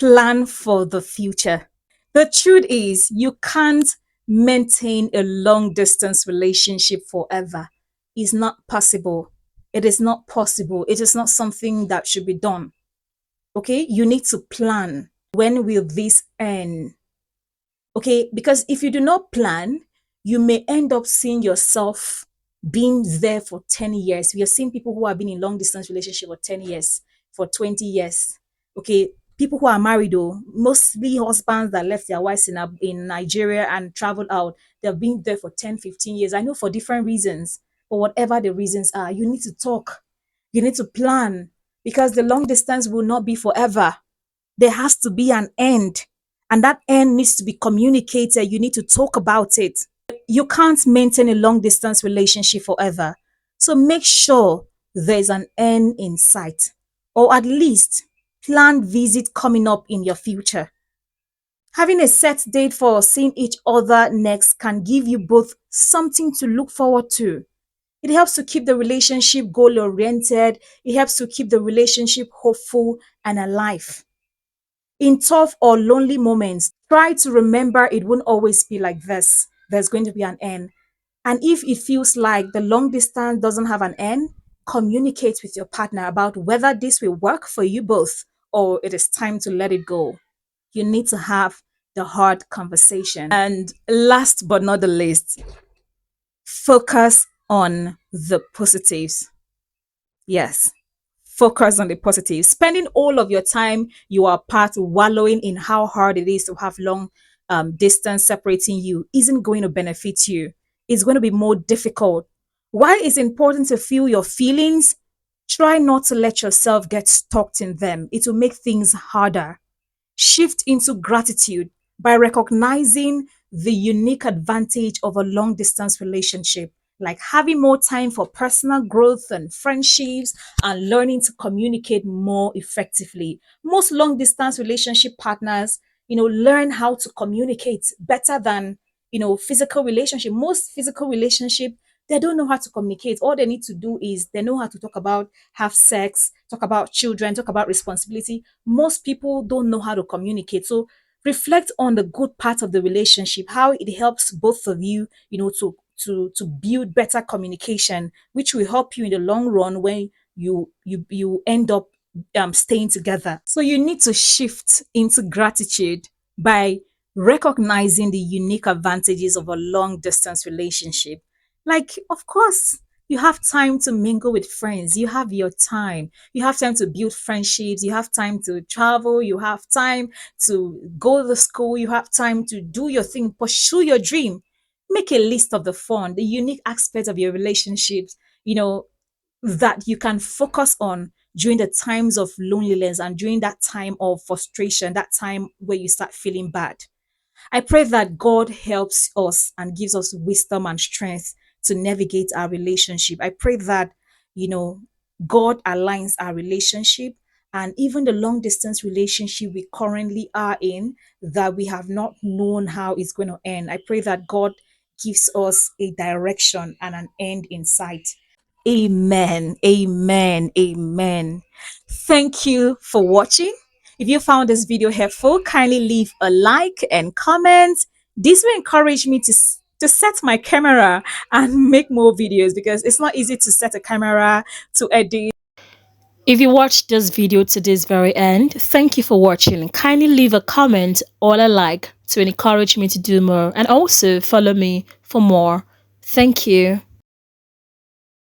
plan for the future. The truth is, you can't maintain a long distance relationship forever. It's not possible. It is not possible. It is not something that should be done. Okay? You need to plan. When will this end? Okay? Because if you do not plan, you may end up seeing yourself being there for 10 years. We have seen people who have been in long distance relationship for 10 years, for 20 years. Okay, people who are married though, mostly husbands that left their wives in Nigeria and traveled out, they've been there for 10, 15 years. I know for different reasons, but whatever the reasons are, you need to talk. You need to plan because the long distance will not be forever. There has to be an end, and that end needs to be communicated. You need to talk about it. You can't maintain a long distance relationship forever. So make sure there's an end in sight, or at least plan visit coming up in your future. Having a set date for seeing each other next can give you both something to look forward to. It helps to keep the relationship goal oriented. It helps to keep the relationship hopeful and alive. In tough or lonely moments, try to remember it won't always be like this. There's going to be an end. And if it feels like the long distance doesn't have an end, communicate with your partner about whether this will work for you both or it is time to let it go. You need to have the hard conversation. And last but not the least, focus on the positives. Yes, focus on the positive. Spending all of your time you are apart, wallowing in how hard it is to have long distance separating you, isn't going to benefit you. It's going to be more difficult. While it's important to feel your feelings, try not to let yourself get stuck in them. It will make things harder. Shift into gratitude by recognizing the unique advantage of a long distance relationship, like having more time for personal growth and friendships and learning to communicate more effectively. Most long distance relationship partners, learn how to communicate better than, physical relationship. Most physical relationship, they don't know how to communicate. All they need to do is they know how to talk about, have sex, talk about children, talk about responsibility. Most people don't know how to communicate. So reflect on the good part of the relationship, how it helps both of you, to build better communication, which will help you in the long run when you end up staying together. So you need to shift into gratitude by recognizing the unique advantages of a long distance relationship. Like, of course, you have time to mingle with friends. You have your time. You have time to build friendships. You have time to travel. You have time to go to school. You have time to do your thing, pursue your dream. Make a list of the fun, the unique aspects of your relationships, that you can focus on during the times of loneliness and during that time of frustration, that time where you start feeling bad. I pray that God helps us and gives us wisdom and strength to navigate our relationship. I pray that, you know, God aligns our relationship and even the long distance relationship we currently are in, that we have not known how it's going to end. I pray that God gives us a direction and an end in sight. Amen. Amen. Amen. Thank you for watching. If you found this video helpful, kindly leave a like and comment. This will encourage me to set my camera and make more videos because it's not easy to set a camera to edit. If you watched this video to this very end, thank you for watching. Kindly leave a comment or a like to encourage me to do more, and also follow me for more. Thank you.